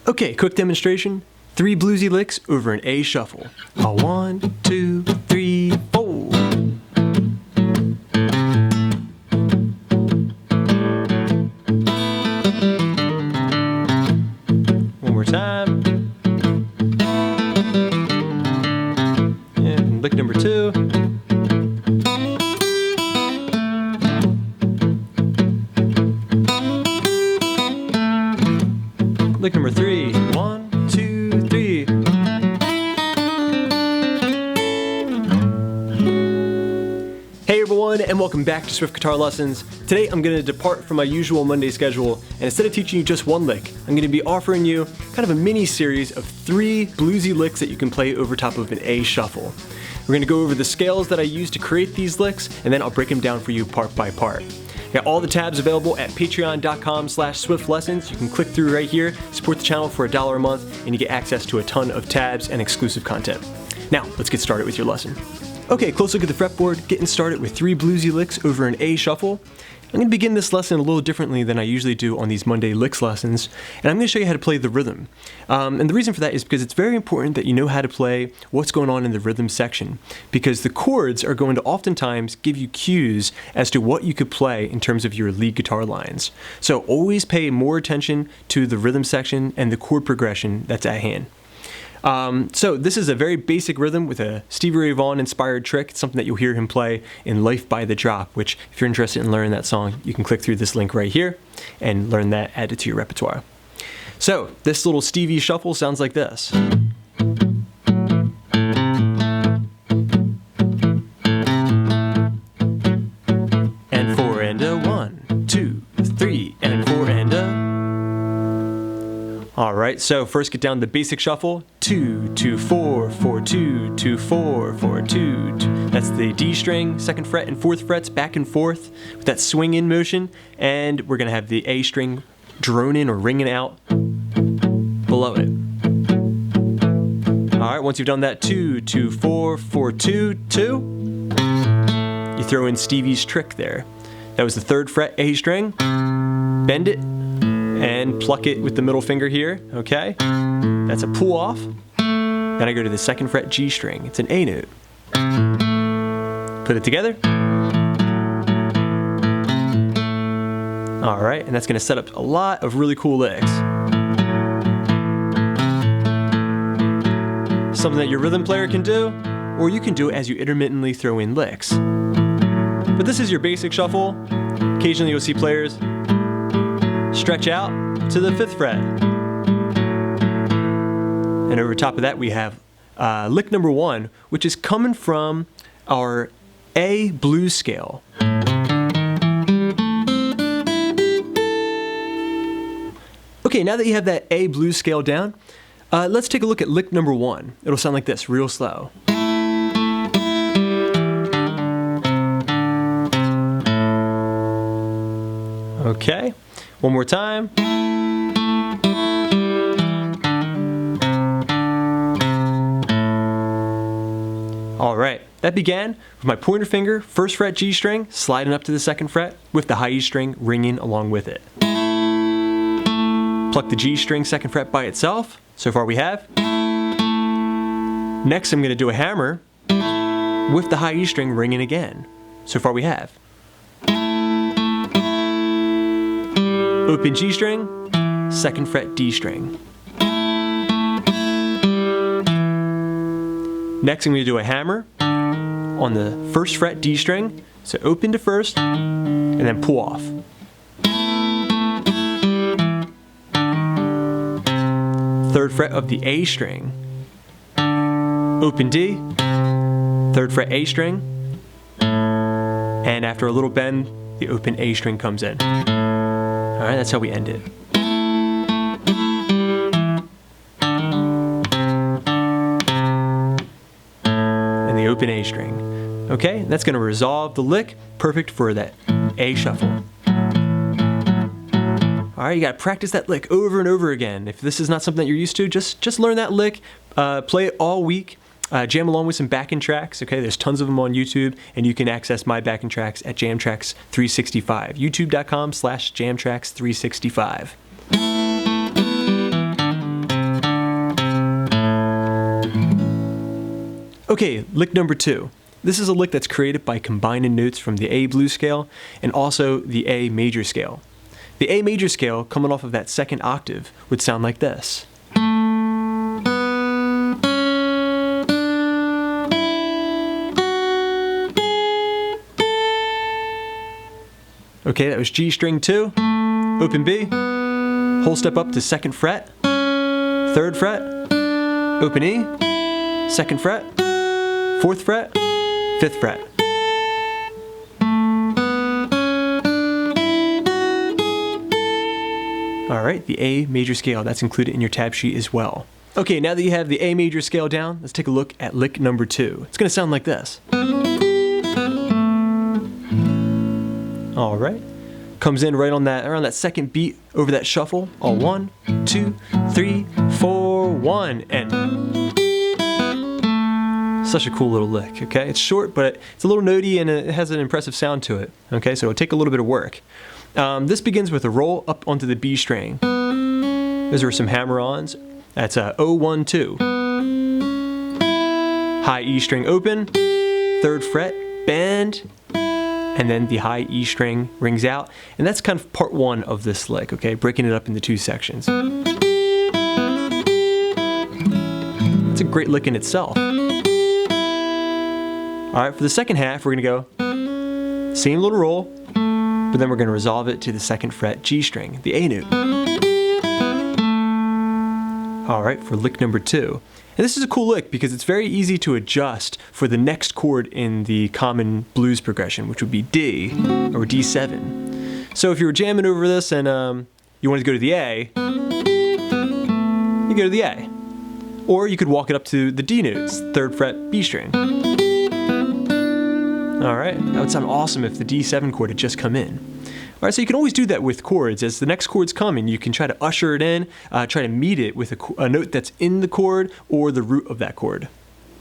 Okay, quick demonstration. 3 bluesy licks over an A shuffle. A 1, 2, 3, 4. One more time. And lick number 2. Lick number 3. 1, 2, 3. Hey everyone, and welcome back to Swift Guitar Lessons. Today I'm going to depart from my usual Monday schedule, and instead of teaching you just one lick, I'm going to be offering you kind of a mini series of 3 bluesy licks that you can play over top of an A shuffle. We're going to go over the scales that I use to create these licks, and then I'll break them down for you part by part. Got all the tabs available at patreon.com/swiftlessons. You can click through right here, support the channel for $1 a month, and you get access to a ton of tabs and exclusive content. Now, let's get started with your lesson. Okay, close look at the fretboard, getting started with 3 bluesy licks over an A shuffle. I'm going to begin this lesson a little differently than I usually do on these Monday licks lessons, and I'm going to show you how to play the rhythm. And the reason for that is because it's very important that you know how to play what's going on in the rhythm section, because the chords are going to oftentimes give you cues as to what you could play in terms of your lead guitar lines. So always pay more attention to the rhythm section and the chord progression that's at hand. So this is a very basic rhythm with a Stevie Ray Vaughan inspired trick. It's something that you'll hear him play in Life by the Drop, which if you're interested in learning that song, you can click through this link right here and learn that, add it to your repertoire. So this little Stevie shuffle sounds like this. And 4 and a 1, 2, 3, and 4 and a. Alright, so first get down the basic shuffle. 2, 2, 4, 4, 2, 2, 4, 4, 2, 2. That's the D string, 2nd fret and 4th frets back and forth with that swing in motion. And we're going to have the A string droning or ringing out below it. Alright, once you've done that 2, 2, 4, 4, 2, 2, you throw in Stevie's trick there. That was the 3rd fret A string. Bend it and pluck it with the middle finger here, okay? That's a pull off. Then I go to the 2nd fret G string. It's an A note. Put it together. All right, and that's gonna set up a lot of really cool licks. Something that your rhythm player can do, or you can do it as you intermittently throw in licks. But this is your basic shuffle. Occasionally you'll see players stretch out to the 5th fret. And over top of that we have lick number 1, which is coming from our A blues scale. Okay, now that you have that A blues scale down, let's take a look at lick number 1. It'll sound like this, real slow. Okay, one more time. Alright, that began with my pointer finger, 1st fret G string, sliding up to the 2nd fret with the high E string ringing along with it. Pluck the G string 2nd fret by itself. So far we have. Next I'm going to do a hammer with the high E string ringing again. So far we have. Open G string, 2nd fret D string. Next I'm going to do a hammer on the 1st fret D string, so open to 1st, and then pull off. 3rd fret of the A string, open D, 3rd fret A string, and after a little bend, the open A string comes in. Alright, that's how we end it. And the open A string. Okay, that's going to resolve the lick, perfect for that A shuffle. Alright, you got to practice that lick over and over again. If this is not something that you're used to, just learn that lick, play it all week, jam along with some backing tracks. Okay, there's tons of them on YouTube, and you can access my backing tracks at JamTracks365. YouTube.com/JamTracks365. Okay, lick number 2. This is a lick that's created by combining notes from the A blues scale and also the A major scale. The A major scale, coming off of that second octave, would sound like this. Okay, that was G string 2, open B, whole step up to 2nd fret, 3rd fret, open E, 2nd fret, 4th fret, 5th fret. Alright, the A major scale, that's included in your tab sheet as well. Okay, now that you have the A major scale down, let's take a look at lick number 2. It's going to sound like this. Alright, comes in right on that, around that second beat over that shuffle. All 1, 2, 3, 4, 1, and such a cool little lick, okay? It's short, but it's a little notey and it has an impressive sound to it, okay? So it'll take a little bit of work. This begins with a roll up onto the B string. Those are some hammer-ons. That's a 0, 1, 2. High E string open, 3rd fret, bend, and then the high E string rings out. And that's kind of part 1 of this lick, okay? Breaking it up into 2 sections. It's a great lick in itself. Alright, for the second half, we're going to go same little roll, but then we're going to resolve it to the 2nd fret G string, the A note. Alright, for lick number 2. And this is a cool lick because it's very easy to adjust for the next chord in the common blues progression, which would be D or D7. So if you were jamming over this and you wanted to go to the A, you go to the A. Or you could walk it up to the D notes, 3rd fret B string. Alright, that would sound awesome if the D7 chord had just come in. Alright, so you can always do that with chords. As the next chord's coming, you can try to usher it in, try to meet it with a note that's in the chord or the root of that chord.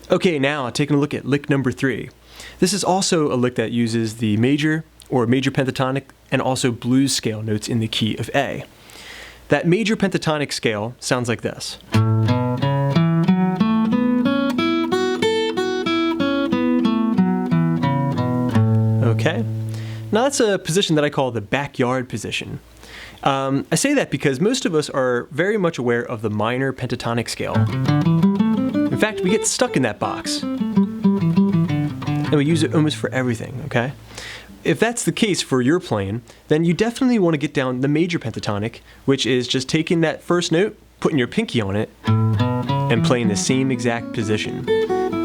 Okay, now taking a look at lick number 3. This is also a lick that uses the major or major pentatonic and also blues scale notes in the key of A. That major pentatonic scale sounds like this. Okay. Now that's a position that I call the backyard position. I say that because most of us are very much aware of the minor pentatonic scale. In fact, we get stuck in that box. And we use it almost for everything, okay? If that's the case for your playing, then you definitely want to get down the major pentatonic, which is just taking that first note, putting your pinky on it, and playing the same exact position.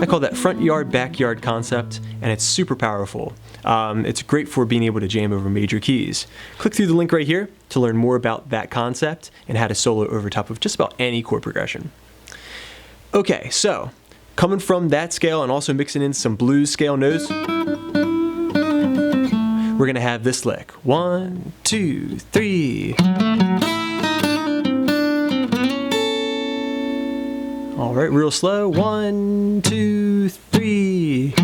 I call that front yard, backyard concept, and it's super powerful. It's great for being able to jam over major keys. Click through the link right here to learn more about that concept and how to solo over top of just about any chord progression. Okay, so coming from that scale and also mixing in some blues scale notes, we're gonna have this lick. 1, 2, 3. All right, real slow. 1, 2, 3.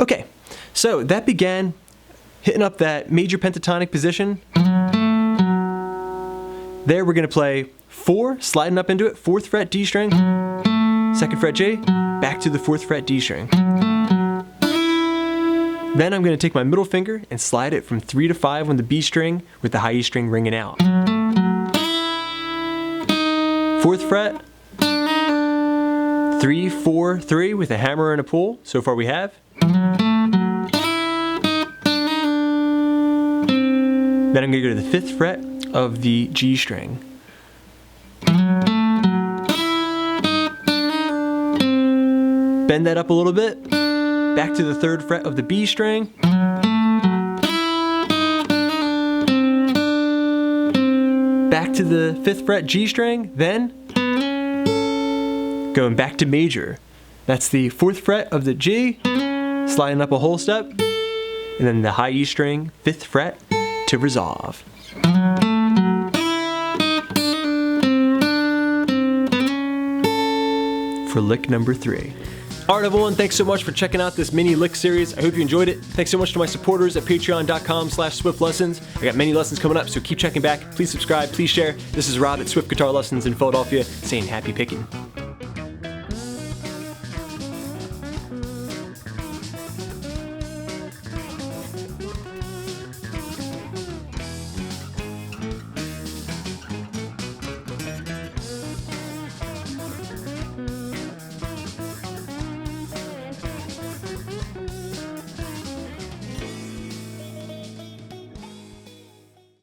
Okay, so that began hitting up that major pentatonic position. There we're going to play 4, sliding up into it, 4th fret D string, 2nd fret G, back to the 4th fret D string. Then I'm going to take my middle finger and slide it from 3 to 5 on the B string with the high E string ringing out. 4th fret, 3, 4, 3 with a hammer and a pull. So far we have. Then I'm going to go to the 5th fret of the G string. Bend that up a little bit. Back to the 3rd fret of the B string. Back to the 5th fret G string. Then going back to major. That's the 4th fret of the G. Sliding up a whole step. And then the high E string, 5th fret, to resolve. For lick number 3. Alright everyone, thanks so much for checking out this mini lick series. I hope you enjoyed it. Thanks so much to my supporters at patreon.com/swiftlessons. I got many lessons coming up, so keep checking back. Please subscribe, please share. This is Rob at Swift Guitar Lessons in Philadelphia saying happy picking.